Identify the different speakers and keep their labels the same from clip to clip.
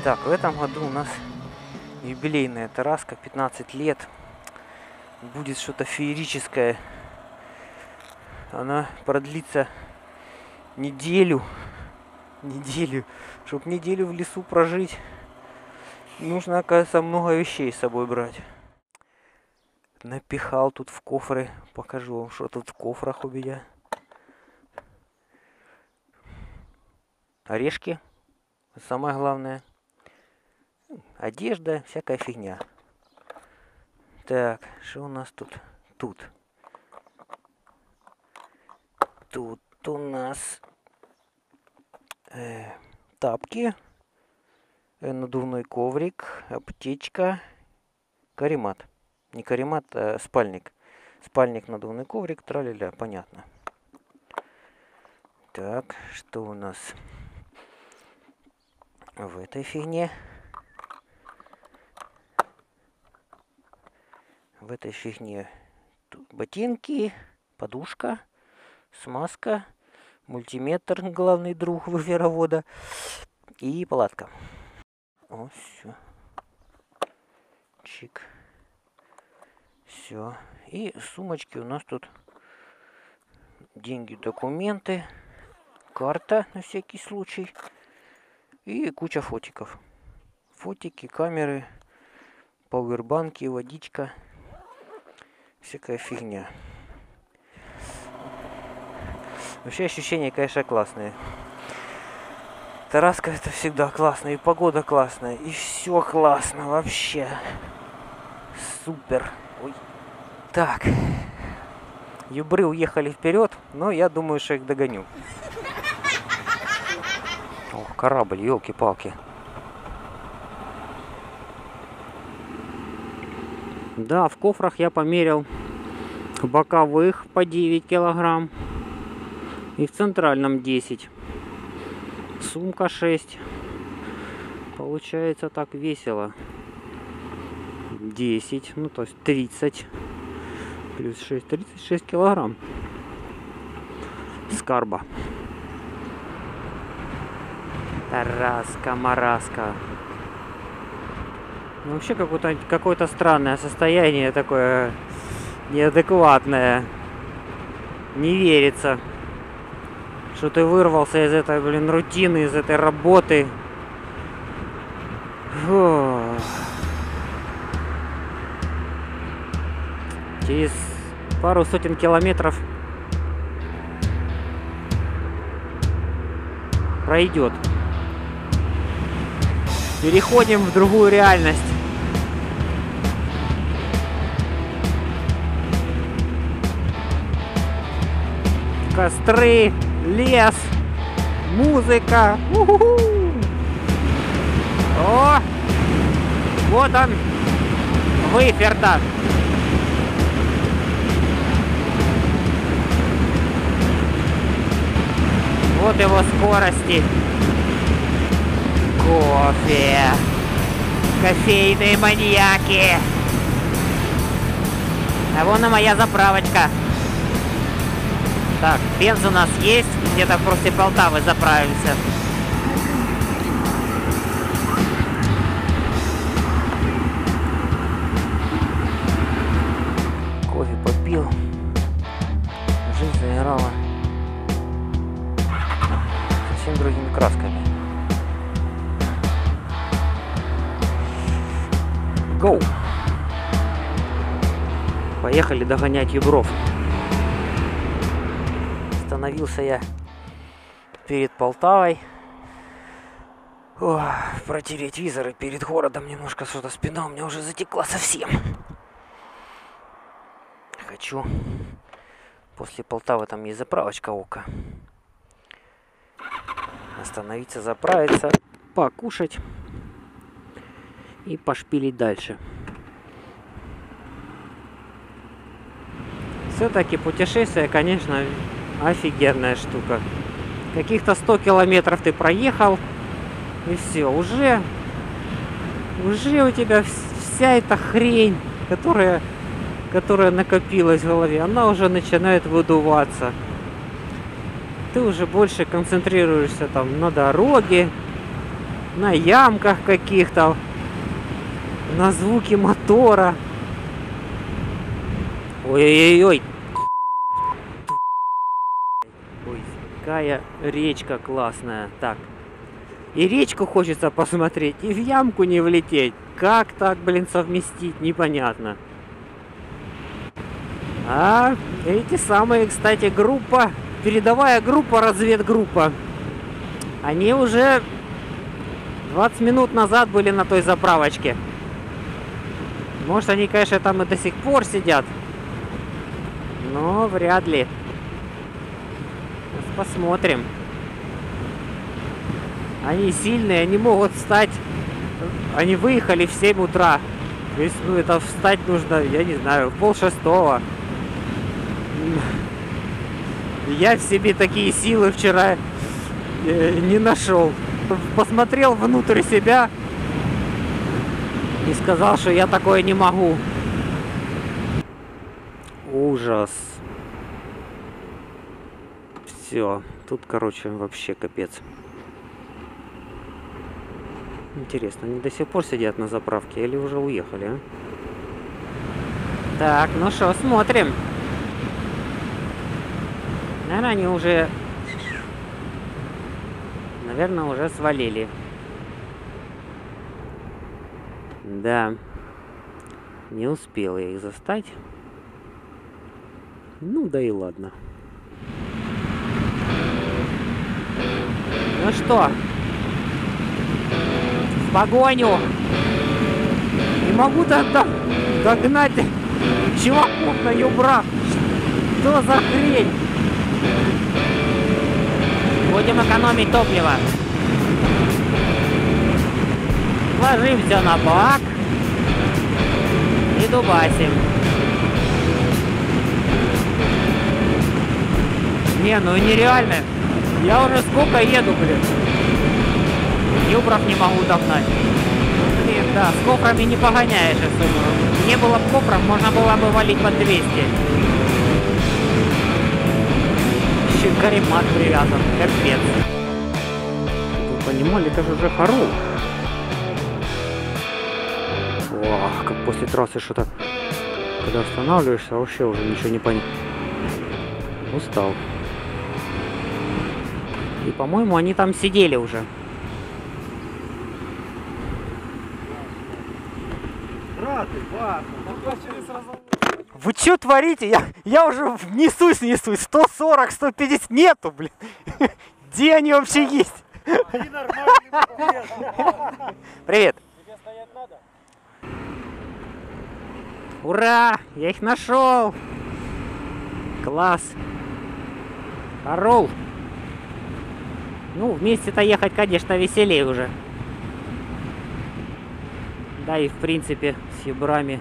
Speaker 1: Так, в этом году у нас юбилейная терраска, 15 лет. Будет что-то феерическое. Она продлится неделю. Чтобы неделю в лесу прожить, нужно, оказывается, много вещей с собой брать. Напихал тут в кофры. Покажу вам, что тут в кофрах у меня. Орешки. Самое главное. Одежда, всякая фигня. Так, что у нас тут? Тут у нас тапки, надувной коврик, аптечка, каремат. Не каремат, а спальник. Спальник, надувный коврик, тра-ля-ля, понятно. Так, что у нас в этой фигне? В этой фигне тут ботинки, подушка, смазка, мультиметр, главный друг буферовода, и палатка. О, все. Чик. Все. И сумочки у нас тут деньги, документы, карта на всякий случай и куча фотиков. Фотики, камеры, пауэрбанки, водичка. Всякая фигня. Вообще ощущения, конечно, классные. Тараска это всегда классно, и погода классная, и все классно вообще. Супер. Ой. Так. Юбры уехали вперед, но я думаю, что их догоню. Ох, корабль, елки-палки. Да, в кофрах я померил боковых по 9 килограмм и в центральном 10. Сумка 6. Получается так весело. 10, ну то есть 30. Плюс 6, 36 килограмм. Скарба. Тараска, мараска. Ну, вообще какое-то странное состояние такое неадекватное. Не верится, что ты вырвался из этой, рутины, из этой работы. Фу. Через пару сотен километров пройдет. Переходим в другую реальность. Костры, лес, музыка. У-ху-ху. О! Вот он, Выферта. Вот его скорости. Кофе. Кофейные маньяки. А вон и моя заправочка. Так, бенз у нас есть. Где-то после Полтавы заправимся. Кофе попил. Жизнь заиграла совсем другими красками. Go! Поехали догонять юбров. Остановился я перед Полтавой. Ох, протереть визоры перед городом. Немножко что-то спина у меня уже затекла совсем. Хочу. После Полтавы там есть заправочка ОКО. Остановиться, заправиться, покушать и пошпилить дальше. Все-таки путешествие, конечно, офигенная штука. Каких-то 100 километров ты проехал, и все, уже у тебя вся эта хрень, которая накопилась в голове, она уже начинает выдуваться. Ты уже больше концентрируешься там на дороге, на ямках каких-то, на звуки мотора. Ой-ой-ой. Ой, какая речка классная. Так. И речку хочется посмотреть, и в ямку не влететь. Как так, блин, совместить, непонятно. А эти самые, кстати, группа, передовая группа, разведгруппа, они уже 20 минут назад были на той заправочке. Может, они, конечно, там и до сих пор сидят, но вряд ли. Сейчас посмотрим. Они сильные, они могут встать. Они выехали в 7 утра. То есть, ну, это встать нужно, я не знаю, в 5:30. Я в себе такие силы вчера не нашел. Посмотрел внутрь себя и сказал, что я такое не могу. Ужас. Все, тут, короче, вообще капец. Интересно, они до сих пор сидят на заправке или уже уехали, а? Так, ну что, смотрим. Наверное, они уже... Наверное, уже свалили. Да. Не успел я их застать. Ну, да и ладно. Ну что? В погоню! Не могу догнать чуваков на юбрах. Что за хрень? Будем экономить топливо. Ложим все на бак и дубасим. Не, ну нереально. Я уже сколько еду, блин. Юбров не могу догнать. Блин, да, с кофрами не погоняешь особо. Не было бы кофров, можно было бы валить под 200. Еще каремат привязан, капец. Вы понимали, это же уже Харул. Ох, как после трассы что-то, когда останавливаешься, вообще уже ничего не понятно. Устал. И, по-моему, они там сидели уже. Вы что творите? Я уже несусь. 140, 150 нету, блин. Где они вообще есть?
Speaker 2: Они нормальные.
Speaker 1: Привет.
Speaker 2: Тебе стоять надо?
Speaker 1: Ура! Я их нашел. Класс. Харул. Ну, вместе-то ехать, конечно, веселее уже. Да и в принципе с юбрами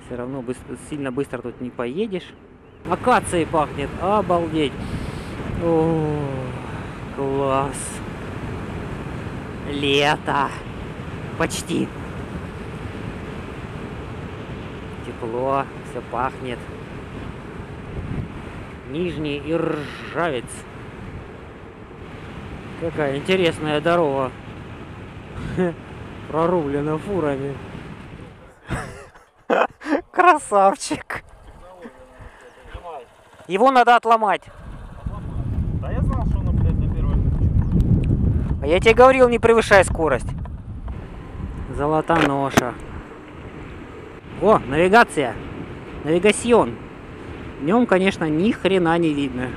Speaker 1: все равно сильно быстро тут не поедешь. Акацией пахнет, обалдеть. О, класс. Лето. Почти. Тепло, все пахнет. Нижний Иржавец. Какая интересная дорога. Прорублена фурами. Красавчик. Его надо отломать.
Speaker 2: Да я знал, что он, блядь, на первой.
Speaker 1: А я тебе говорил, не превышай скорость. Золотоноша. О, навигация. Навигасьон. Днем, конечно, ни хрена не видно.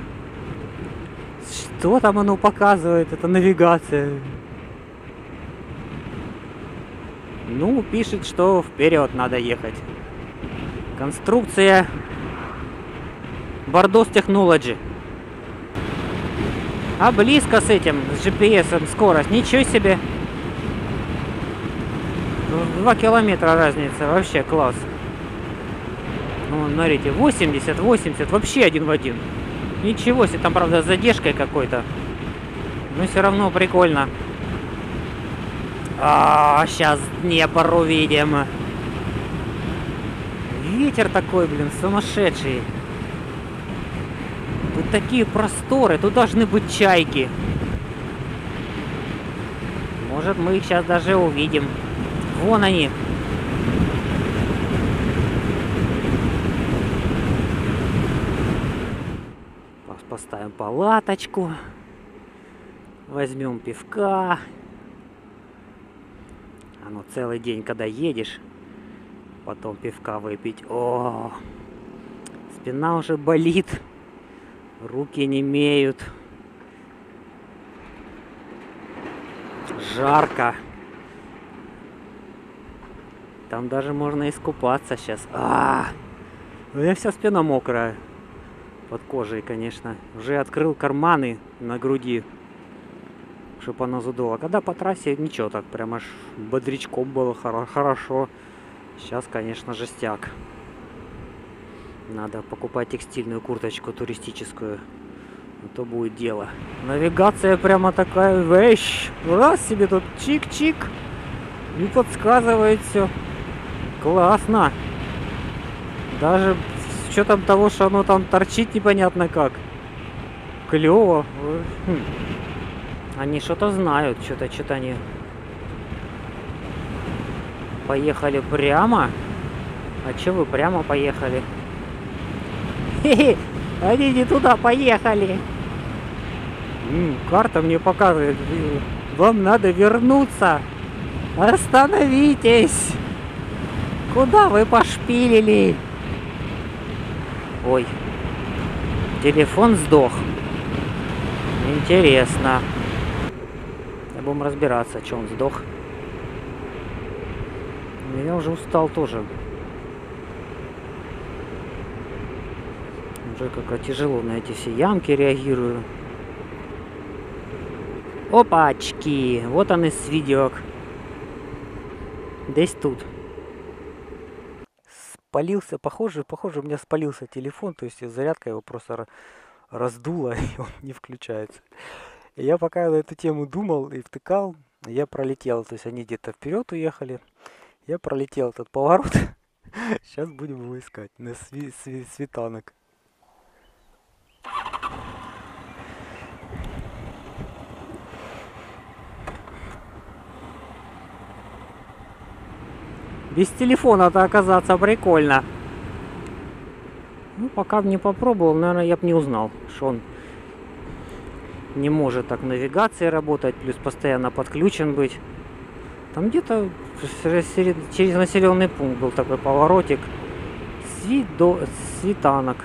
Speaker 1: Что там оно показывает, эта навигация? Ну, пишет, что вперед надо ехать. Конструкция Bardos Technology. А близко с этим, с GPS скорость, ничего себе. 2 километра разница, вообще класс. Ну, смотрите, 80, 80, вообще один в один. Ничего себе, там, правда, с задержкой какой-то. Но все равно прикольно. Сейчас Днепр увидим. Ветер такой, блин, сумасшедший. Тут такие просторы, тут должны быть чайки. Может, мы их сейчас даже увидим. Вон они. Поставим палаточку. Возьмем пивка. А ну целый день, когда едешь, потом пивка выпить. О, спина уже болит. Руки немеют. Жарко. Там даже можно искупаться сейчас. У меня вся спина мокрая. Под кожей, конечно. Уже открыл карманы на груди, чтобы она задула. Когда по трассе ничего, так прям аж бодрячком было хорошо. Сейчас, конечно, жестяк. Надо покупать текстильную курточку туристическую. А то будет дело. Навигация прямо такая вещь. Раз себе тут чик-чик. И подсказывает все. Классно. Даже с учетом того, что оно там торчит непонятно как. Клево. Они что-то знают. Что-то они поехали прямо. А че вы прямо поехали? Хе-хе. Они не туда поехали. Карта мне показывает. Вам надо вернуться. Остановитесь. Куда вы пошпилили? Ой. Телефон сдох. Интересно. Будем разбираться, что он сдох. Я уже устал тоже. Уже как-то тяжело на эти все ямки реагирую. Опачки! Вот он и свидек. Здесь тут. Спалился, похоже, у меня спалился телефон, то есть зарядка его просто раздула, и он не включается. И я пока на эту тему думал и втыкал, я пролетел, то есть они где-то вперед уехали, я пролетел этот поворот. Сейчас будем его искать на свитанок. Без телефона-то оказаться прикольно. Ну, пока бы не попробовал, наверное, я бы не узнал, что он не может так навигации работать, плюс постоянно подключен быть. Там где-то через населенный пункт был такой поворотик. Свитанок.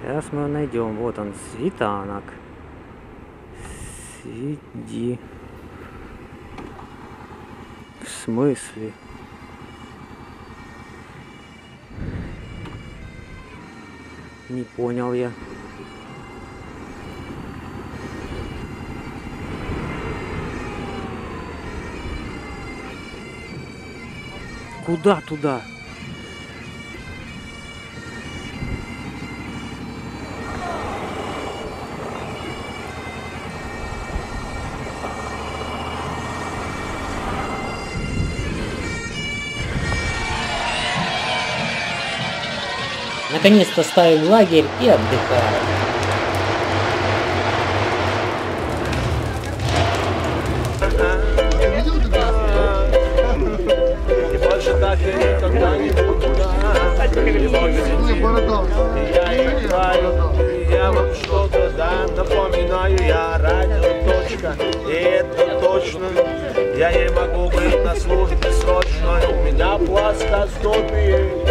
Speaker 1: Сейчас мы его найдем. Вот он, свитанок. Свиди. В смысле? Не понял я. Куда туда? Наконец-то ставим лагерь и отдыхаем.
Speaker 3: И больше так я никогда не буду. Я играю, я вам что-то напоминаю, я радиоточка, и это точно. Я не могу быть на службе срочной, у меня плоскостопие.